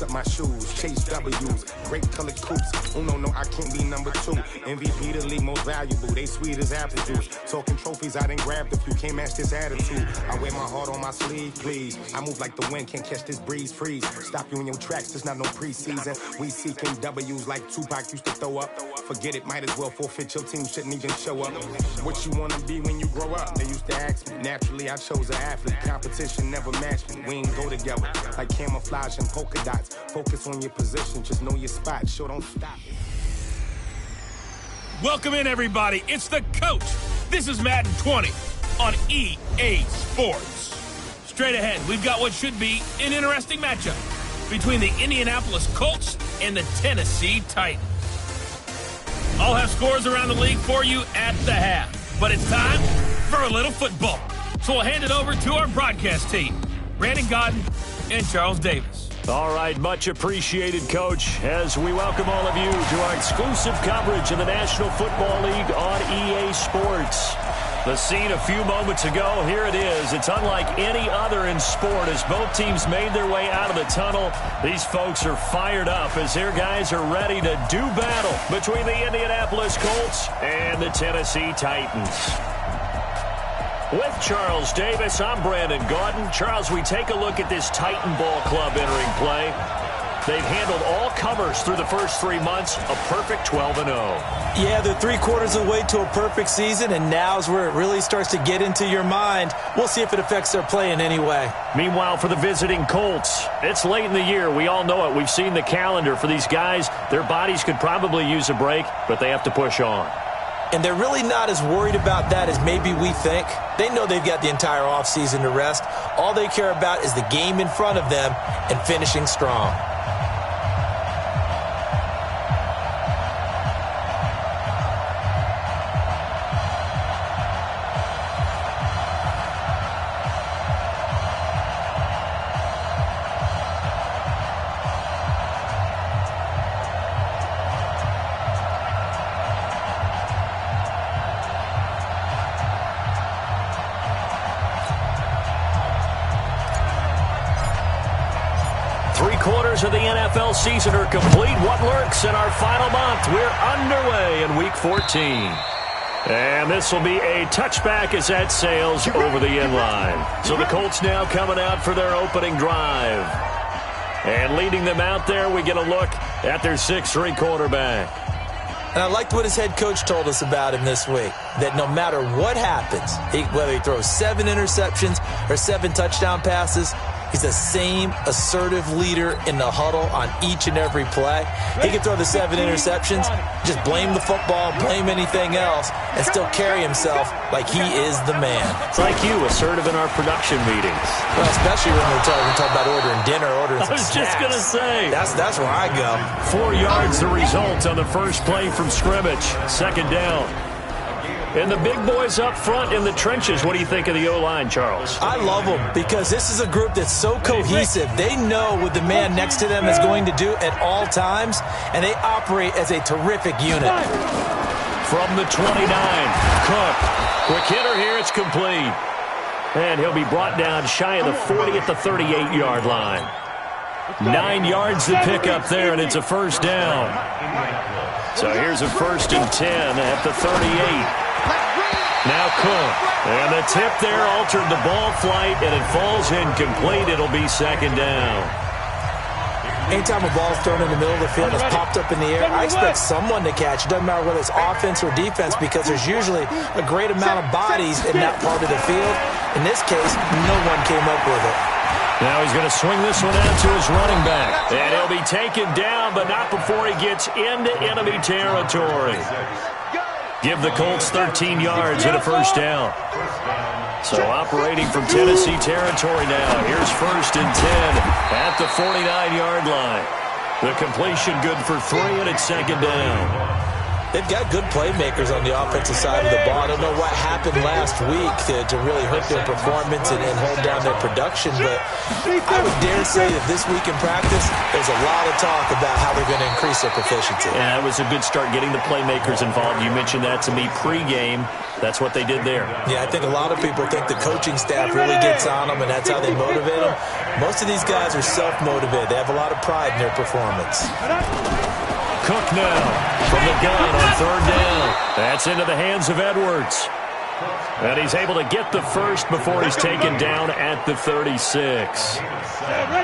up my shoes, chase W's, great colored coops. Oh no, I can't be number 2. MVP the league most valuable, they sweet as apple juice. Talking trophies I done grabbed if you can't match this attitude. I wear my heart on my sleeve, please. I move like the wind, can't catch this breeze, freeze. Stop you in your tracks, there's not no preseason. We seeking W's like Tupac used to throw up. Forget it, might as well forfeit, your team shouldn't even show up. What you wanna be when you grow up? They used to ask me. Naturally, I chose an athlete. Competition never matched me. We ain't go together like camouflage and polka dots. Focus on your position, just know your spot. Sure, don't stop. Welcome in, everybody. It's the coach. This is Madden 20 on EA Sports. Straight ahead, we've got what should be an interesting matchup between the Indianapolis Colts and the Tennessee Titans. I'll have scores around the league for you at the half, but it's time for a little football. So we'll hand it over to our broadcast team, Brandon Godden and Charles Davis. All right, much appreciated, Coach, as we welcome all of you to our exclusive coverage of the National Football League on EA Sports. The scene a few moments ago, here it is. It's unlike any other in sport as both teams made their way out of the tunnel. These folks are fired up as their guys are ready to do battle between the Indianapolis Colts and the Tennessee Titans. With Charles Davis, I'm Brandon Gaudin. Charles, we take a look at this Titan Ball Club entering play. They've handled all comers through the first 3 months, a perfect 12-0. Yeah, they're 3/4 of the way to a perfect season, and now's where it really starts to get into your mind. We'll see if it affects their play in any way. Meanwhile, for the visiting Colts, it's late in the year. We all know it. We've seen the calendar for these guys. Their bodies could probably use a break, but they have to push on. And they're really not as worried about that as maybe we think. They know they've got the entire offseason to rest. All they care about is the game in front of them and finishing strong. Of the NFL season are complete. What lurks in our final month? We're underway in Week 14. And this will be a touchback as that sails over the end line. So the Colts now coming out for their opening drive. And leading them out there, we get a look at their 6'3" quarterback. And I liked what his head coach told us about him this week, that no matter what happens, whether he throws 7 interceptions or 7 touchdown passes, he's the same assertive leader in the huddle on each and every play. He can throw the 7 interceptions, just blame the football, blame anything else, and still carry himself like he is the man. It's like you, assertive in our production meetings. Well, especially when we're talking about ordering dinner, ordering some snacks. I was just going to say. That's where I go. 4 yards the result on the first play from scrimmage. Second down. And the big boys up front in the trenches, what do you think of the O-line, Charles? I love them because this is a group that's so cohesive. They know what the man next to them is going to do at all times, and they operate as a terrific unit. From the 29, Cook. Quick hitter here, it's complete. And he'll be brought down shy of the 40 at the 38-yard line. 9 yards to pick up there, and it's a first down. So here's a 1st and 10 at the 38. Now Cook. And the tip there altered the ball flight, and it falls incomplete. It'll be second down. Anytime a ball's thrown in the middle of the field, it's popped up in the air, I expect someone to catch. It doesn't matter whether it's offense or defense because there's usually a great amount of bodies in that part of the field. In this case, no one came up with it. Now he's going to swing this one out to his running back. And he'll be taken down, but not before he gets into enemy territory. Give the Colts 13 yards and a first down. So operating from Tennessee territory now. Here's 1st and 10 at the 49-yard line. The completion good for 3, and it's second down. They've got good playmakers on the offensive side of the ball. I don't know what happened last week to really hurt their performance and hold down their production, but I would dare say that this week in practice, there's a lot of talk about how they're going to increase their proficiency. Yeah, it was a good start getting the playmakers involved. You mentioned that to me pregame. That's what they did there. Yeah, I think a lot of people think the coaching staff really gets on them, and that's how they motivate them. Most of these guys are self-motivated. They have a lot of pride in their performance. Cook now from the gun on third down. That's into the hands of Edwards. And he's able to get the first before he's taken down at the 36.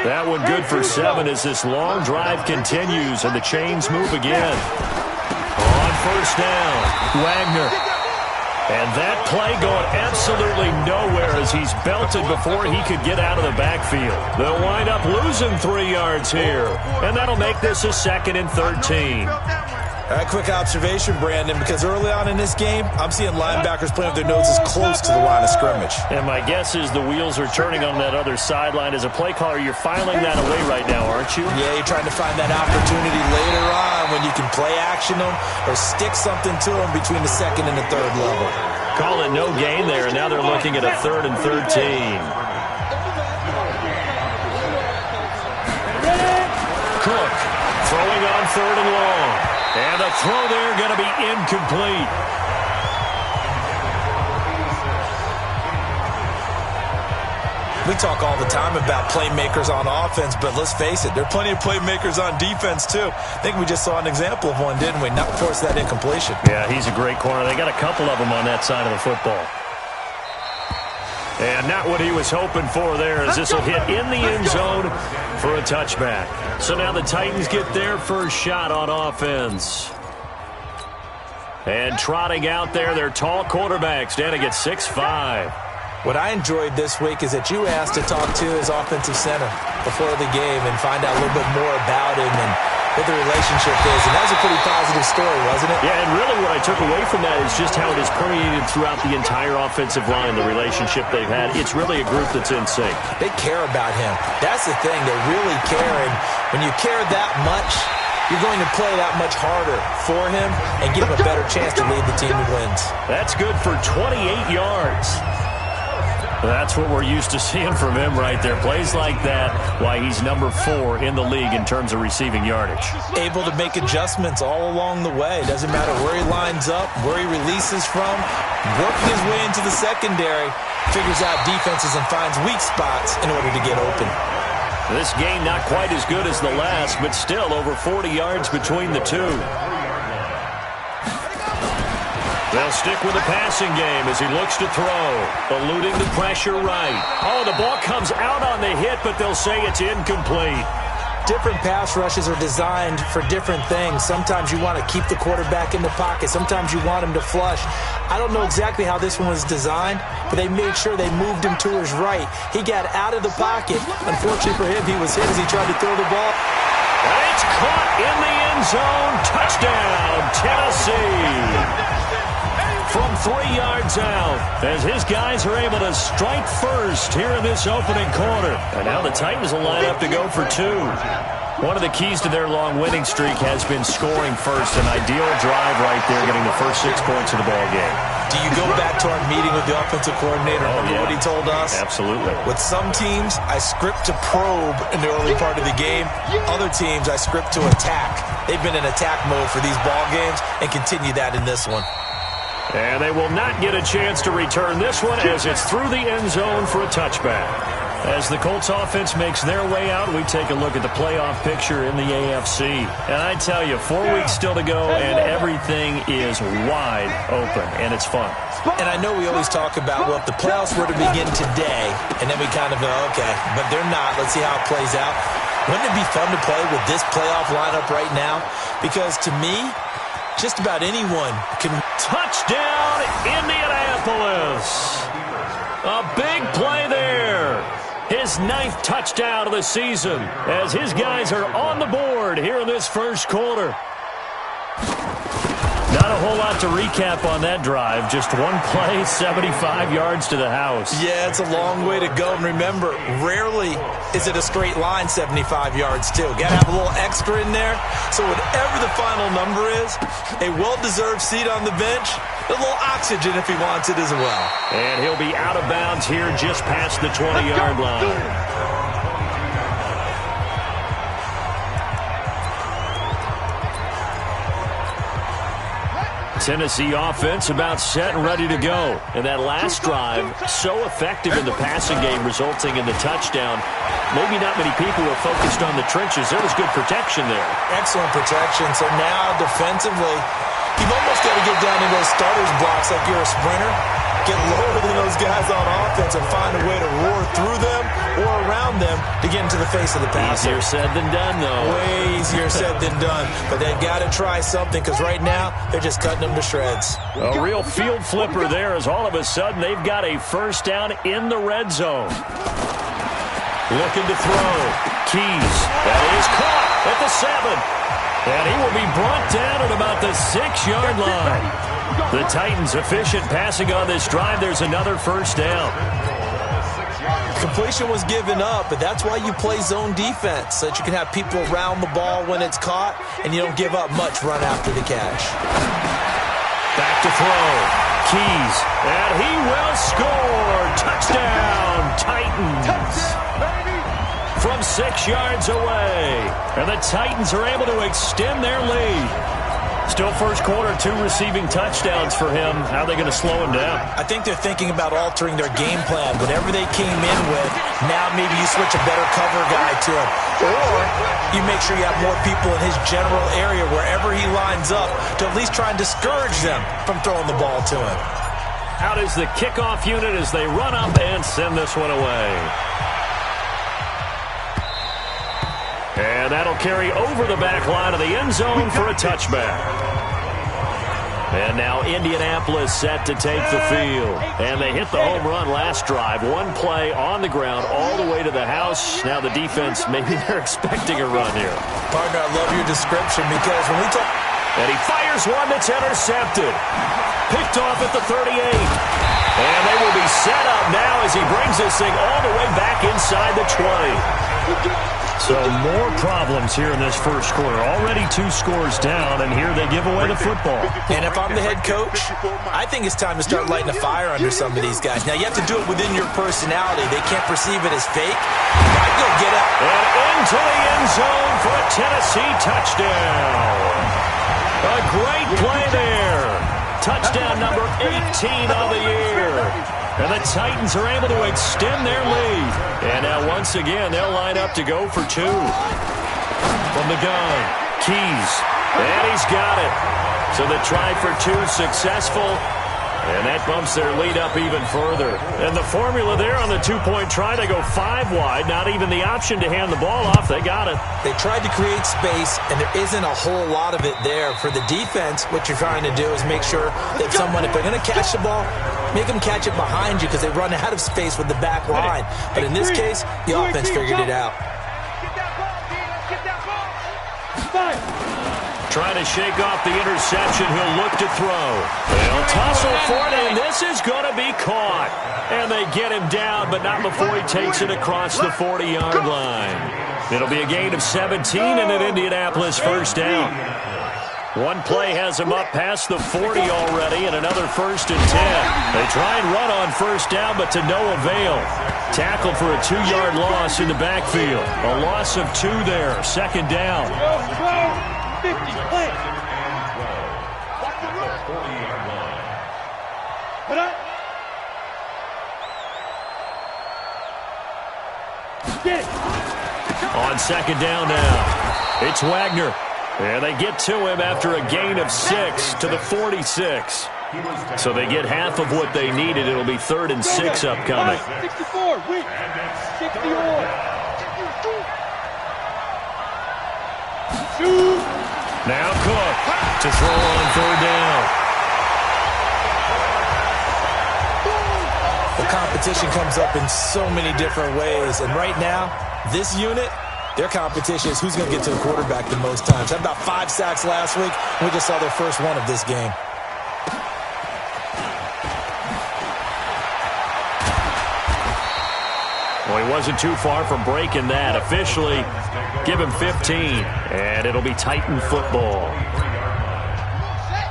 That one good for 7 as this long drive continues and the chains move again. On first down, Wagner. And that play going absolutely nowhere as he's belted before he could get out of the backfield. They'll wind up losing 3 yards here. And that'll make this a 2nd and 13. All right, quick observation, Brandon, because early on in this game, I'm seeing linebackers playing with their noses close to the line of scrimmage. And my guess is the wheels are turning on that other sideline. As a play caller, you're filing that away right now, aren't you? Yeah, you're trying to find that opportunity later on when you can play action them or stick something to them between the 2nd and the 3rd level. Call it no gain there, and now they're looking at a 3rd and 13. Cook throwing on 3rd and long. And the throw there going to be incomplete. We talk all the time about playmakers on offense, but let's face it, there are plenty of playmakers on defense, too. I think we just saw an example of one, didn't we? Not force that incompletion. Yeah, he's a great corner. They got a couple of them on that side of the football. And not what he was hoping for there, as this will hit in the end zone for a touchback. So now the Titans get their first shot on offense. And trotting out there, their tall quarterbacks standing at 6'5". What I enjoyed this week is that you asked to talk to his offensive center before the game and find out a little bit more about him and what the relationship is. And that was a pretty positive story, wasn't it? Yeah, and really what I took away from that is just how it has permeated throughout the entire offensive line, the relationship they've had. It's really a group that's in sync. They care about him. That's the thing. They really care. And when you care that much, you're going to play that much harder for him and give him a better chance to lead the team to wins. That's good for 28 yards. That's what we're used to seeing from him right there. Plays like that, why he's number 4 in the league in terms of receiving yardage. Able to make adjustments all along the way. Doesn't matter where he lines up, where he releases from. Working his way into the secondary. Figures out defenses and finds weak spots in order to get open. This game not quite as good as the last, but still over 40 yards between the two. They'll stick with the passing game as he looks to throw. Eluding the pressure right. Oh, the ball comes out on the hit, but they'll say it's incomplete. Different pass rushes are designed for different things. Sometimes you want to keep the quarterback in the pocket. Sometimes you want him to flush. I don't know exactly how this one was designed, but they made sure they moved him to his right. He got out of the pocket. Unfortunately for him, he was hit as he tried to throw the ball. And it's caught in the end zone. Touchdown, Tennessee. From 3 yards out, as his guys are able to strike first here in this opening quarter. And now the Titans will line up to go for 2. One of the keys to their long winning streak has been scoring first. An ideal drive right there, getting the first 6 points of the ball game. Do you go back to our meeting with the offensive coordinator? Remember what he told us? Absolutely. With some teams, I script to probe in the early part of the game. Other teams, I script to attack. They've been in attack mode for these ball games and continue that in this one. And they will not get a chance to return this one as it's through the end zone for a touchback. As the Colts offense makes their way out, we take a look at the playoff picture in the AFC. And I tell you, 4 weeks still to go, and everything is wide open, and it's fun. And I know we always talk about, well, if the playoffs were to begin today, and then we kind of go, okay, but they're not. Let's see how it plays out. Wouldn't it be fun to play with this playoff lineup right now? Because to me, just about anyone can. Touchdown, Indianapolis. A big play there. His 9th touchdown of the season as his guys are on the board here in this first quarter. Not a whole lot to recap on that drive. Just one play, 75 yards to the house. Yeah, it's a long way to go. And remember, rarely is it a straight line 75 yards, too. Got to have a little extra in there. So whatever the final number is, a well-deserved seat on the bench, a little oxygen if he wants it as well. And he'll be out of bounds here just past the 20-yard line. Tennessee offense about set and ready to go. And that last drive, so effective in the passing game, resulting in the touchdown. Maybe not many people were focused on the trenches. There was good protection there. Excellent protection. So now, defensively, you've almost got to get down into those starters blocks like you're a sprinter. Get lower than those guys on offense and find a way to roar through them or around them to get into the face of the passer. Easier said than done, though. Way easier said than done. But they've got to try something because right now they're just cutting them to shreds. A real field flipper there as all of a sudden they've got a first down in the red zone. Looking to throw. Keys. That is caught at the 7. And he will be brought down at about the 6-yard line. The Titans efficient passing on this drive. There's another first down. Completion was given up, but that's why you play zone defense, so that you can have people around the ball when it's caught, and you don't give up much run after the catch. Back to throw. Keys. And he will score. Touchdown, Titans. From 6 yards away. And the Titans are able to extend their lead. Still first quarter, 2 receiving touchdowns for him. How are they going to slow him down? I think they're thinking about altering their game plan. Whatever they came in with, now maybe you switch a better cover guy to him. Or you make sure you have more people in his general area wherever he lines up to at least try and discourage them from throwing the ball to him. Out is the kickoff unit as they run up and send this one away. And that'll carry over the back line of the end zone for a touchback. And now Indianapolis set to take the field. And they hit the home run last drive. 1 play on the ground all the way to the house. Now the defense, maybe they're expecting a run here. Partner, I love your description because when we talk... And he fires one that's intercepted. Picked off at the 38. And they will be set up now as he brings this thing all the way back inside the 20. So more problems here in this first quarter. Already 2 scores down, and here they give away the football. And if I'm the head coach, I think it's time to start lighting a fire under some of these guys. Now, you have to do it within your personality. They can't perceive it as fake. I'd go get up. And into the end zone for a Tennessee touchdown. A great play there. Touchdown number 18 of the year. And the Titans are able to extend their lead. And now once again, they'll line up to go for 2. From the gun, Keys. And he's got it. So the try for 2 successful. And that bumps their lead up even further. And the formula there on the 2-point try to go 5 wide. Not even the option to hand the ball off. They got it. They tried to create space, and there isn't a whole lot of it there. For the defense, what you're trying to do is make sure that someone, if they're going to catch the ball, make them catch it behind you because they run out of space with the back line. But in this case, the offense figured it out. Trying to shake off the interception. He'll look to throw. They'll tussle for it, and this is going to be caught. And they get him down, but not before he takes it across the 40-yard line. It'll be a gain of 17 and an Indianapolis first down. 1 play has him up past the 40 already, and another 1st and 10. They try and run on first down, but to no avail. Tackled for a 2-yard loss in the backfield. A loss of 2 there. 2nd down. 50, play. On 2nd down now, it's Wagner. And they get to him after a gain of 6 to the 46. So they get half of what they needed. It'll be 3rd and 6 upcoming. 64, wait. 64. Now Cook to throw on 3rd down. The competition comes up in so many different ways. And right now, this unit, their competition is who's going to get to the quarterback the most times. Had about 5 sacks last week. We just saw their first one of this game. Well, he wasn't too far from breaking that. Officially, give him 15, and it'll be Titan football.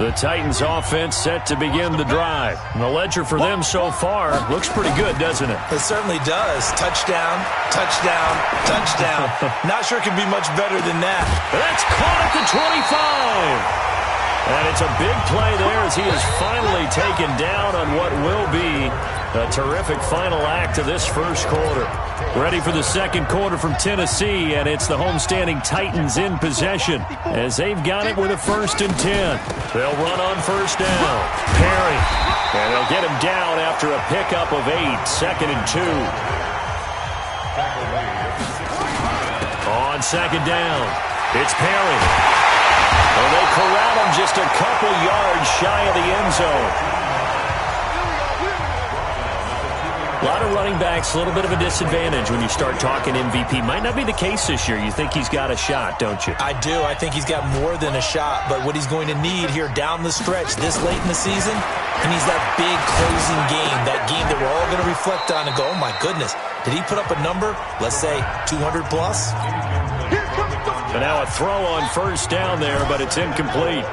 The Titans offense set to begin the drive. And the ledger for them so far looks pretty good, doesn't it? It certainly does. Touchdown, touchdown, touchdown. Not sure it could be much better than that. That's caught at the 25. And it's a big play there as he is finally taken down on what will be a terrific final act of this first quarter. Ready for the second quarter from Tennessee, and it's the homestanding Titans in possession as they've got it with a 1st and 10. They'll run on first down. Perry. And they'll get him down after a pickup of 8, 2nd and 2. On second down, it's Perry. And they corral him just a couple yards shy of the end zone. A lot of running backs, a little bit of a disadvantage when you start talking MVP. Might not be the case this year. You think he's got a shot, don't you? I do. I think he's got more than a shot. But what he's going to need here down the stretch this late in the season, he needs that big closing game, that game that we're all going to reflect on and go, oh, my goodness, did he put up a number, let's say 200 plus? And now a throw on first down there, but it's incomplete.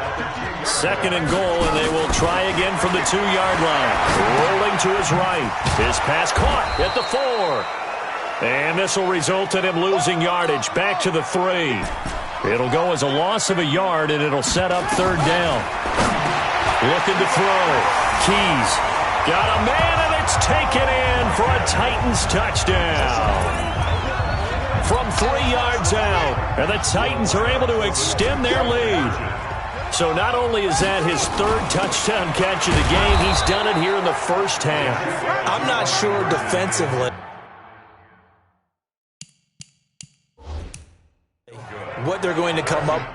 2nd and goal, and they will try again from the 2-yard line. Rolling to his right. His pass caught at the 4. And this will result in him losing yardage back to the 3. It'll go as a loss of a yard, and it'll set up 3rd down. Looking to throw. Keys got a man, and it's taken in for a Titans touchdown. From 3 yards out, and the Titans are able to extend their lead. So not only is that his 3rd touchdown catch of the game, he's done it here in the first half. I'm not sure defensively what they're going to come up.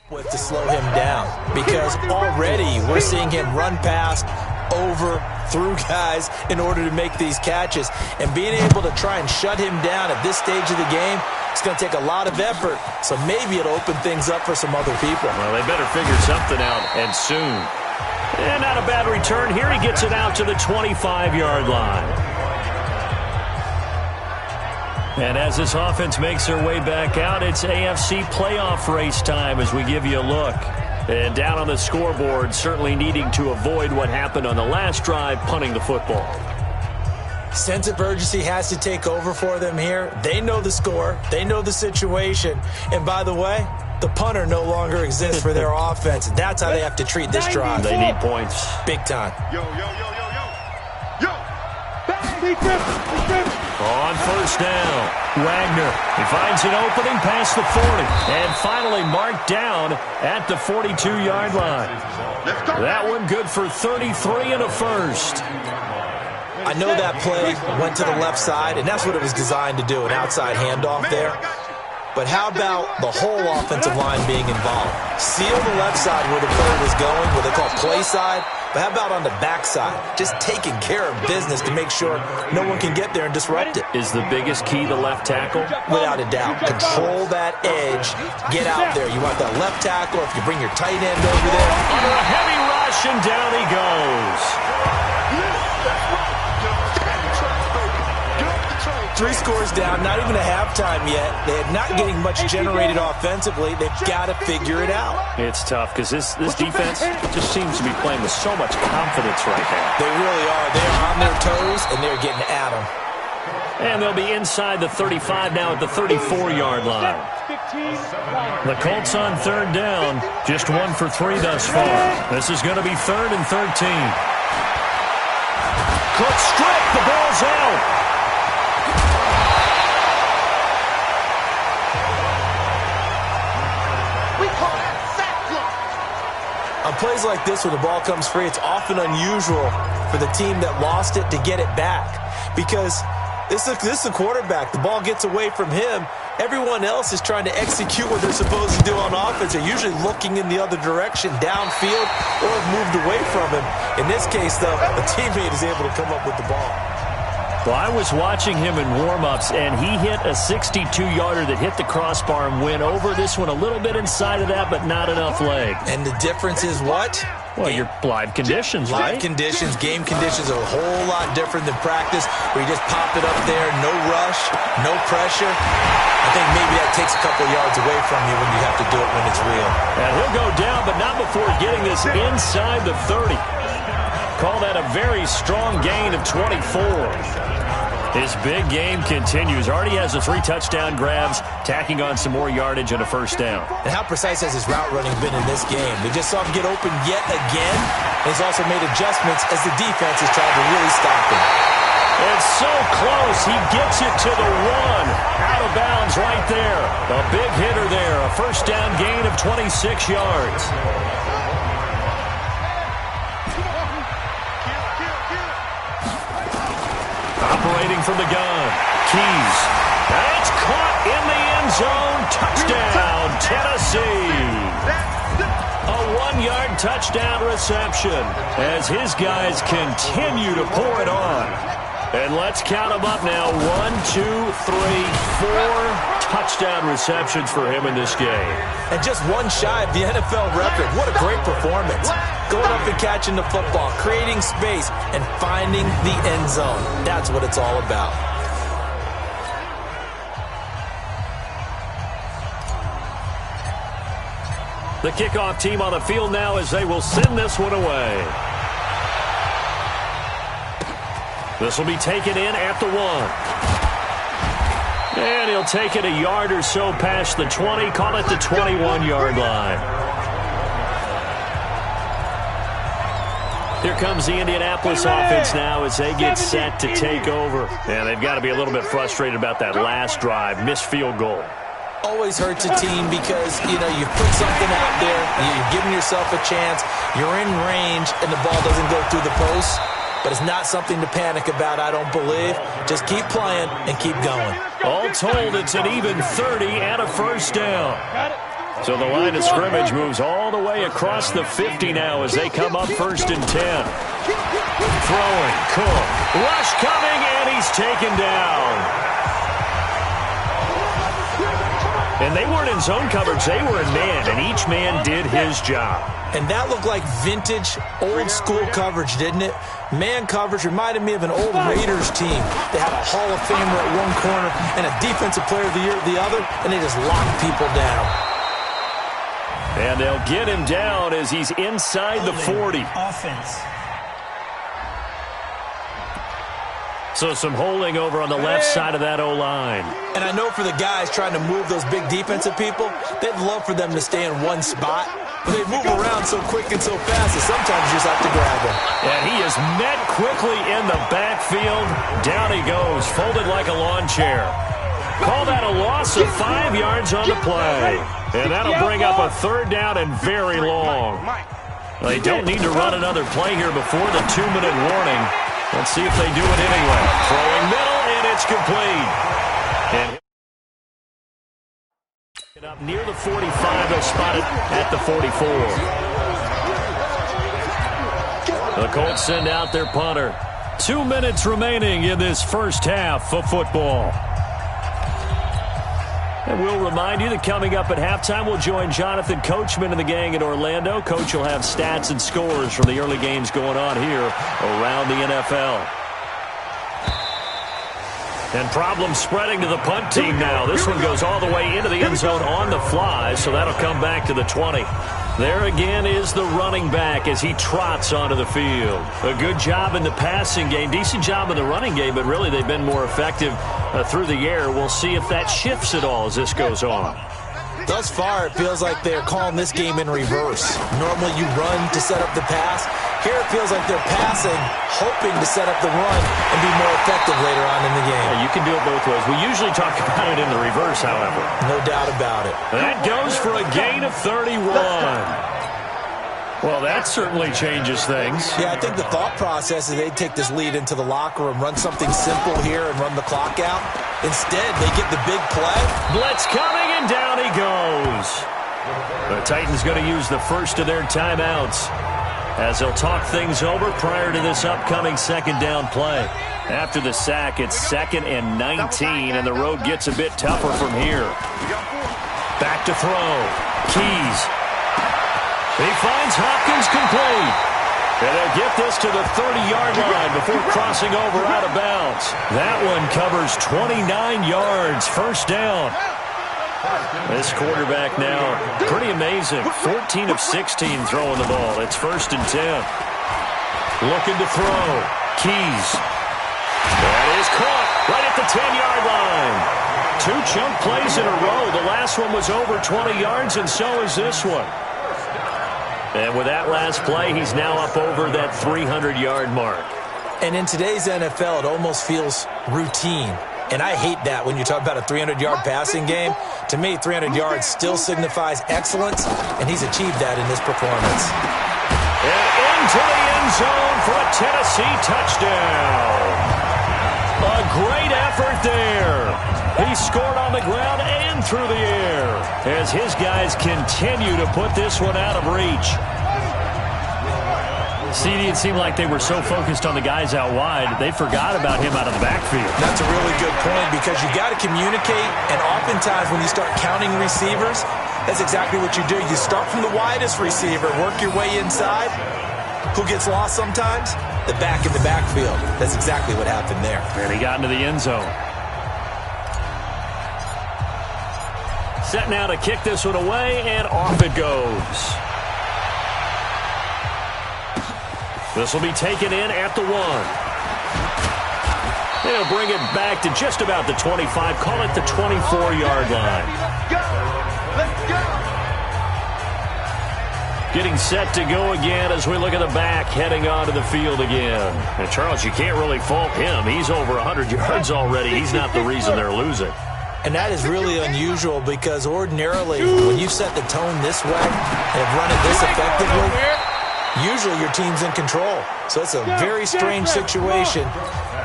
With to slow him down, because already we're seeing him run past, over, through guys in order to make these catches. And being able to try and shut him down at this stage of the game, it's going to take a lot of effort. So maybe it'll open things up for some other people. Well, they better figure something out, and soon. And not a bad return. Here he gets it out to the 25-yard line. And as this offense makes their way back out, it's AFC playoff race time as we give you a look. And down on the scoreboard, certainly needing to avoid what happened on the last drive, punting the football. Sense of urgency has to take over for them here. They know the score. They know the situation. And by the way, the punter no longer exists for their offense. That's how they have to treat this drive. They need points. Big time. On first down, Wagner. He finds an opening past the 40. And finally marked down at the 42-yard line. That one good for 33 and a first. I know that play went to the left side, and that's what it was designed to do, an outside handoff there. But how about the whole offensive line being involved? Seal the left side where the play was going, what they call play side. But how about on the backside? Just taking care of business to make sure no one can get there and disrupt it. Is the biggest key the left tackle? Without a doubt. Control that edge. Get out there. You want that left tackle. If you bring your tight end over there. Under a heavy rush, and down he goes. 3 scores down, not even a halftime yet. They're not getting much generated offensively. They've got to figure it out. It's tough because this defense just seems to be playing with so much confidence right now. They really are. They are on their toes, and they're getting at them. And they'll be inside the 35 now at the 34-yard line. The Colts on 3rd down, just 1 for 3 thus far. This is going to be 3rd and 13. Cook stripped, the ball's out. On plays like this where the ball comes free, it's often unusual for the team that lost it to get it back. Because this is a quarterback. The ball gets away from him. Everyone else is trying to execute what they're supposed to do on offense. They're usually looking in the other direction, downfield, or have moved away from him. In this case, though, a teammate is able to come up with the ball. Well, I was watching him in warm-ups, and he hit a 62-yarder that hit the crossbar and went over this one a little bit inside of that, but not enough leg. And the difference is what? Well, your live conditions, right? Live conditions, game conditions are a whole lot different than practice, where you just pop it up there, no rush, no pressure. I think maybe that takes a couple yards away from you when you have to do it when it's real. And he'll go down, but not before getting this inside the 30. Call that a very strong gain of 24. His big game continues. Already has the 3 touchdown grabs, tacking on some more yardage and a first down. And how precise has his route running been in this game? We just saw him get open yet again. And he's also made adjustments as the defense has tried to really stop him. It's so close. He gets it to the 1. Out of bounds right there. A big hitter there. A first down gain of 26 yards. Operating from the gun. Keys. That's caught in the end zone. Touchdown, Tennessee. A 1-yard touchdown reception as his guys continue to pour it on. And let's count them up now. 1, 2, 3, 4 touchdown receptions for him in this game. And just one shy of the NFL record. What a great performance. Going up and catching the football, creating space, and finding the end zone. That's what it's all about. The kickoff team on the field now as they will send this one away. This will be taken in at the 1. And he'll take it a yard or so past the 20, call it the 21-yard line. Here comes the Indianapolis offense now as they get set to take over. And they've got to be a little bit frustrated about that last drive, missed field goal. Always hurts a team because, you know, you put something out there, you're giving yourself a chance, you're in range, and the ball doesn't go through the post. But it's not something to panic about, I don't believe. Just keep playing and keep going. All told, it's an even 30 and a first down. So the line of scrimmage moves all the way across the 50 now as they come up 1st and 10. Throwing, Cook. Rush coming, and he's taken down. And they weren't in zone coverage, they were in man, and each man did his job. And that looked like vintage, old-school coverage, didn't it? Man coverage reminded me of an old Raiders team. They had a Hall of Famer at one corner and a Defensive Player of the Year at the other, and they just locked people down. And they'll get him down as he's inside the 40. Offense. So some holding over on the left side of that O-line. And I know for the guys trying to move those big defensive people, they'd love for them to stay in one spot. But they move around so quick and so fast that sometimes you just have to grab them. And he is met quickly in the backfield. Down he goes, folded like a lawn chair. Call that a loss of 5 yards on the play. And that'll bring up a 3rd down and very long. They don't need to run another play here before the 2-minute warning. Let's see if they do it anyway. Throwing middle, and it's complete. And up near the 45, they'll spot it at the 44. The Colts send out their punter. 2 minutes remaining in this first half of football. And we'll remind you that coming up at halftime, we'll join Jonathan Coachman and the gang in Orlando. Coach will have stats and scores from the early games going on here around the NFL. And problems spreading to the punt team now. This one goes all the way into the end zone on the fly, so that'll come back to the 20. There again is the running back as he trots onto the field. A good job in the passing game, decent job in the running game, but really they've been more effective through the air. We'll see if that shifts at all as this goes on. Thus far, it feels like they're calling this game in reverse. Normally you run to set up the pass. Here it feels like they're passing, hoping to set up the run and be more effective later on in the game. Yeah, you can do it both ways. We usually talk about it in the reverse, however. No doubt about it. That goes for a gain of 31. Well, that certainly changes things. Yeah, I think the thought process is they'd take this lead into the locker room, run something simple here and run the clock out. Instead, they get the big play. Blitz coming, and down he goes. The Titans going to use the first of their timeouts. as they'll talk things over prior to this upcoming second down play. After the sack, it's 2nd and 19, and the road gets a bit tougher from here. Back to throw. Keys. He finds Hopkins complete. And they'll get this to the 30-yard line before crossing over out of bounds. That one covers 29 yards. First down. This quarterback now, pretty amazing. 14 of 16 throwing the ball. It's 1st and 10. Looking to throw. Keys. That is caught right at the 10-yard line. 2 chunk plays in a row. The last one was over 20 yards, and so is this one. And with that last play, he's now up over that 300-yard mark. And in today's NFL, it almost feels routine. And I hate that when you talk about a 300-yard passing game. To me, 300 yards still signifies excellence, and he's achieved that in this performance. And into the end zone for a Tennessee touchdown. A great effort there. He scored on the ground and through the air as his guys continue to put this one out of reach. CD, it seemed like they were so focused on the guys out wide, they forgot about him out of the backfield. That's a really good point because you got to communicate, and oftentimes when you start counting receivers, that's exactly what you do. You start from the widest receiver, work your way inside. Who gets lost sometimes? The back in the backfield. That's exactly what happened there. And he got into the end zone. Set now to kick this one away, and off it goes. This will be taken in at the 1. They'll bring it back to just about the 25. Call it the 24-yard line. Let's go! Getting set to go again as we look at the back heading onto the field again. And Charles, you can't really fault him. He's over 100 yards already. He's not the reason they're losing. And that is really unusual because ordinarily when you set the tone this way and have run it this effectively, usually your team's in control. So it's a very strange situation.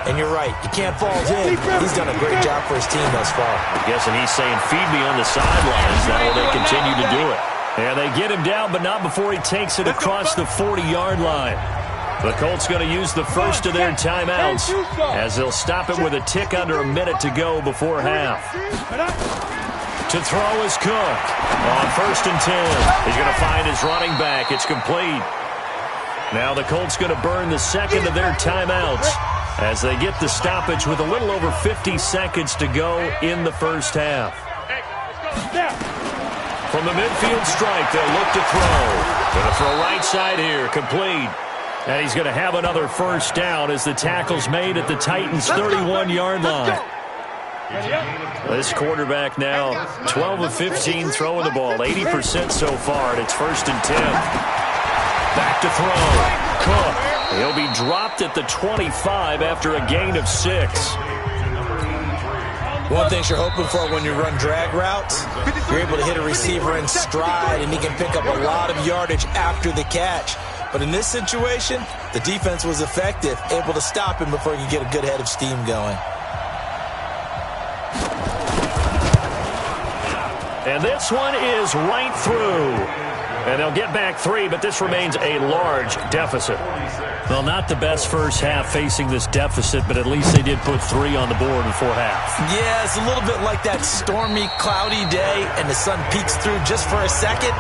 And you're right, you can't fault him. He's done a great job for his team thus far. I'm guessing he's saying, feed me on the sidelines. That way they continue to do it. And they get him down, but not before he takes it across the 40-yard line. The Colts going to use the first of their timeouts as they'll stop it with a tick under a minute to go before half. To throw is Cook. On 1st and 10. He's going to find his running back. It's complete. Now the Colts going to burn the second of their timeouts as they get the stoppage with a little over 50 seconds to go in the first half. From the midfield stripe, they'll look to throw. Going to throw right side here, complete. And he's going to have another first down as the tackle's made at the Titans' 31-yard line. This quarterback now 12 of 15 throwing the ball, 80% so far, and it's 1st and 10. Back to throw. Cook. He'll be dropped at the 25 after a gain of 6. One thing you're hoping for when you run drag routes, you're able to hit a receiver in stride, and he can pick up a lot of yardage after the catch. But in this situation, the defense was effective, able to stop him before he could get a good head of steam going. And this one is right through. And they'll get back 3, but this remains a large deficit. Well, not the best first half facing this deficit, but at least they did put 3 on the board before half. Yeah, it's a little bit like that stormy, cloudy day, and the sun peeks through just for a second.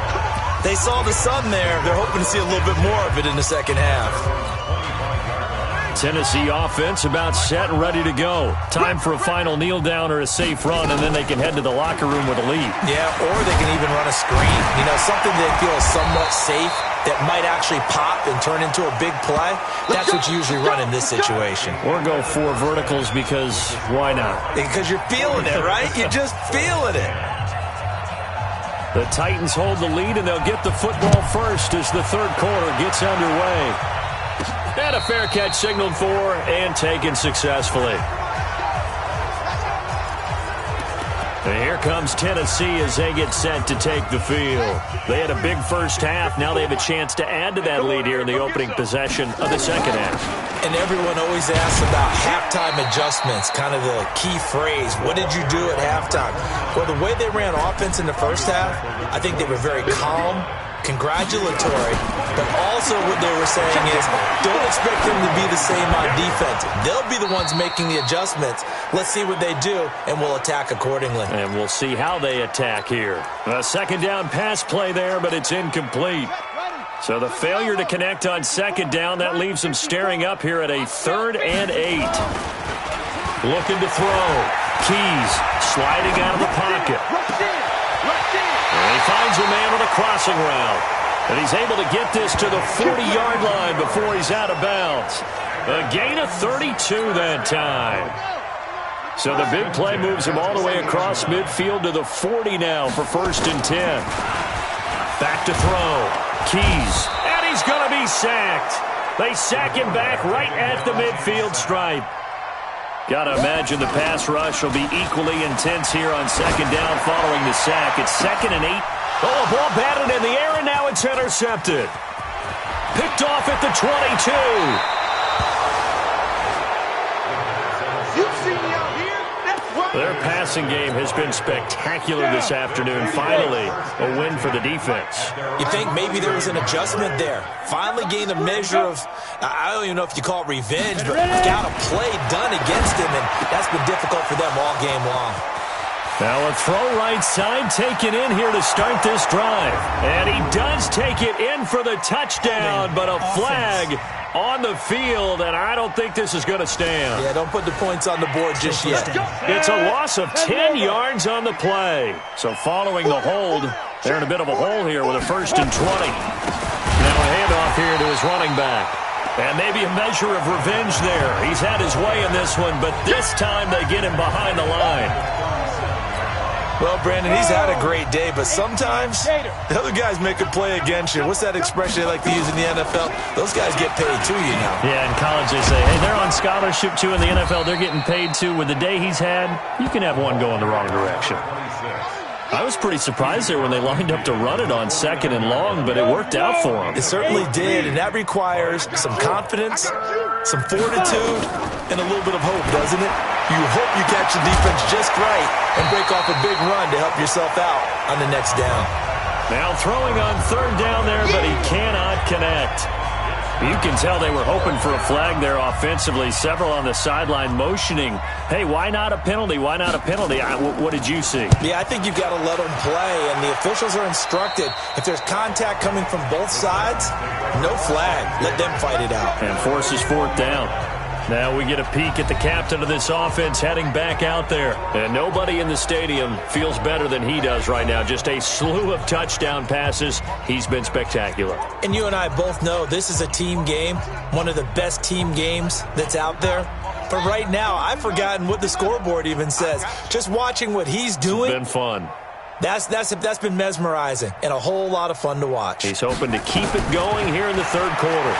They saw the sun there. They're hoping to see a little bit more of it in the second half. Tennessee offense about set and ready to go. Time for a final kneel down or a safe run, and then they can head to the locker room with a lead. Yeah, or they can even run a screen. You know, something they feel is somewhat safe that might actually pop and turn into a big play. That's what you usually run in this situation. Or go 4 verticals because why not? Because you're feeling it, right? You're just feeling it. The Titans hold the lead, and they'll get the football first as the third quarter gets underway. And a fair catch signaled for and taken successfully. And here comes Tennessee as they get set to take the field. They had a big first half. Now they have a chance to add to that lead here in the opening possession of the second half. And everyone always asks about halftime adjustments, kind of the key phrase. What did you do at halftime? Well, the way they ran offense in the first half, I think they were very calm, congratulatory, but also what they were saying is don't expect them to be the same on defense. They'll be the ones making the adjustments. Let's see what they do, and we'll attack accordingly. And we'll see how they attack here. A second down pass play there, but it's incomplete. So the failure to connect on second down, that leaves them staring up here at a 3rd and 8. Looking to throw. Keys sliding out of the pocket. And he finds a man on a crossing route. And he's able to get this to the 40-yard line before he's out of bounds. A gain of 32 that time. So the big play moves him all the way across midfield to the 40 now for 1st and 10. Back to throw. Keys. And he's going to be sacked. They sack him back right at the midfield stripe. Got to imagine the pass rush will be equally intense here on second down following the sack. It's 2nd and 8. Oh, a ball batted in the air, and now it's intercepted. Picked off at the 22. Their passing game has been spectacular this afternoon. Finally, a win for the defense. You think maybe there was an adjustment there. Finally gained a measure of, I don't even know if you call it revenge, but got a play done against him, and that's been difficult for them all game long. Now a throw right side taken in here to start this drive. And he does take it in for the touchdown, but a flag on the field, and I don't think this is going to stand. Yeah, don't put the points on the board just yet. It's a loss of 10 yards on the play. So following the hold, they're in a bit of a hole here with a 1st and 20. Now a handoff here to his running back. And maybe a measure of revenge there. He's had his way in this one, but this time they get him behind the line. Well, Brandon, he's had a great day, but sometimes the other guys make a play against you. What's that expression they like to use in the NFL? Those guys get paid too, you know. Yeah, in college they say, hey, they're on scholarship too. In the NFL, they're getting paid too. With the day he's had, you can have one go in the wrong direction. I was pretty surprised there when they lined up to run it on 2nd and long, but it worked out for him. It certainly did, and that requires some confidence, some fortitude, and a little bit of hope, doesn't it? You hope you catch the defense just right and break off a big run to help yourself out on the next down. Now throwing on 3rd down there, but he cannot connect. You can tell they were hoping for a flag there offensively. Several on the sideline motioning, hey, why not a penalty? Why not a penalty? What did you see? Yeah, I think you've got to let them play, and the officials are instructed. If there's contact coming from both sides, no flag. Let them fight it out. And forces 4th down. Now we get a peek at the captain of this offense heading back out there. And nobody in the stadium feels better than he does right now. Just a slew of touchdown passes. He's been spectacular. And you and I both know this is a team game, one of the best team games that's out there. But right now, I've forgotten what the scoreboard even says. Just watching what he's doing. It's been fun. That's been mesmerizing and a whole lot of fun to watch. He's hoping to keep it going here in the 3rd quarter.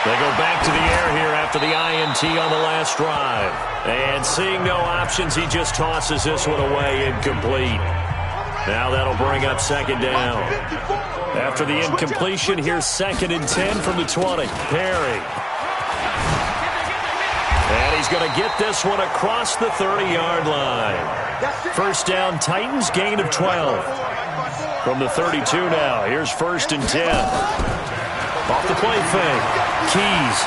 They go back to the air here after the INT on the last drive. And seeing no options, he just tosses this one away incomplete. Now that'll bring up 2nd down. After the incompletion, here's 2nd and 10 from the 20. Perry. And he's going to get this one across the 30-yard line. 1st down, Titans, gain of 12. From the 32 now, here's 1st and 10. Off the play fake. Keys.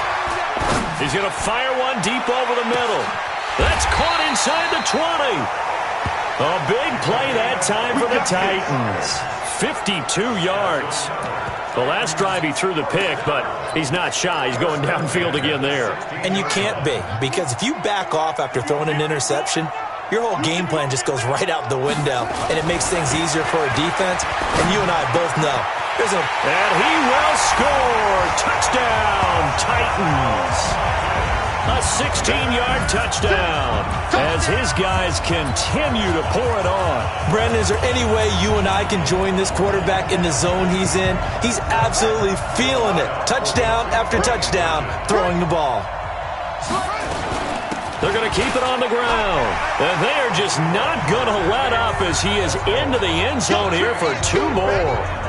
He's going to fire one deep over the middle. That's caught inside the 20. A big play that time for the Titans. 52 yards. The last drive he threw the pick, but he's not shy. He's going downfield again there. And you can't be, because if you back off after throwing an interception, your whole game plan just goes right out the window, and it makes things easier for a defense. And you and I both know. And he will score. Touchdown, Titans. A 16-yard touchdown as his guys continue to pour it on. Brandon, is there any way you and I can join this quarterback in the zone he's in? He's absolutely feeling it. Touchdown after touchdown, throwing the ball. They're going to keep it on the ground. And they are just not going to let up as he is into the end zone here for 2 more.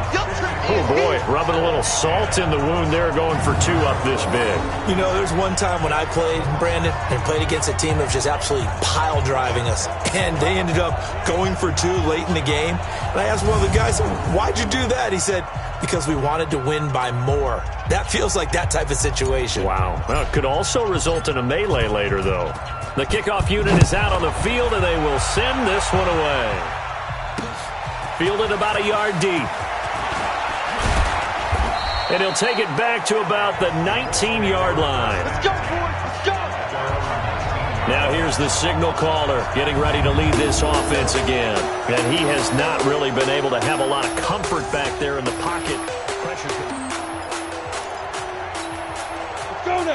boy, rubbing a little salt in the wound there, going for 2 up this big. You know, there's one time when I played, Brandon, and played against a team that was just absolutely pile driving us, and they ended up going for 2 late in the game. And I asked one of the guys, why'd you do that? He said, because we wanted to win by more. That feels like that type of situation. Wow. Well, it could also result in a melee later, though. The kickoff unit is out on the field, and they will send this one away. Fielded about a yard deep. And he'll take it back to about the 19-yard line. Let's go, boys. Let's go. Now here's the signal caller getting ready to lead this offense again. And he has not really been able to have a lot of comfort back there in the pocket.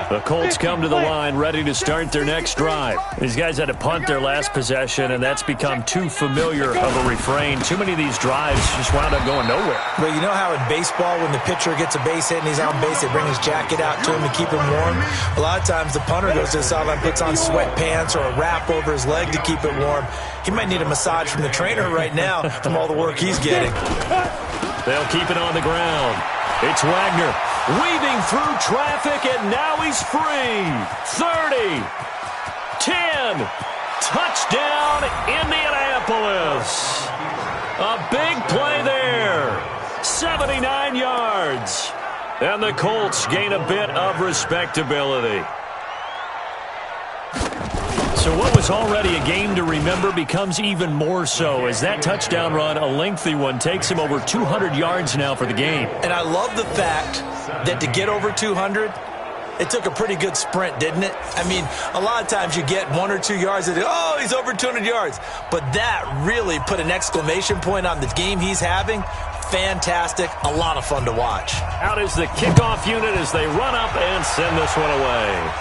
The Colts come to the line ready to start their next drive. These guys had to punt their last possession, and that's become too familiar of a refrain. Too many of these drives just wound up going nowhere. Well, you know how in baseball when the pitcher gets a base hit and he's on base, they bring his jacket out to him to keep him warm? A lot of times the punter goes to the sideline, puts on sweatpants or a wrap over his leg to keep it warm. He might need a massage from the trainer right now from all the work he's getting. They'll keep it on the ground. It's Wagner weaving through traffic, and now he's free. 30, 10, touchdown, Indianapolis. A big play there. 79 yards. And the Colts gain a bit of respectability. So what was already a game to remember becomes even more so as that touchdown run, a lengthy one, takes him over 200 yards now for the game. And I love the fact that to get over 200, it took a pretty good sprint, didn't it? I mean, a lot of times you get 1 or 2 yards and, oh, he's over 200 yards. But that really put an exclamation point on the game he's having. Fantastic. A lot of fun to watch. Out is the kickoff unit as they run up and send this one away.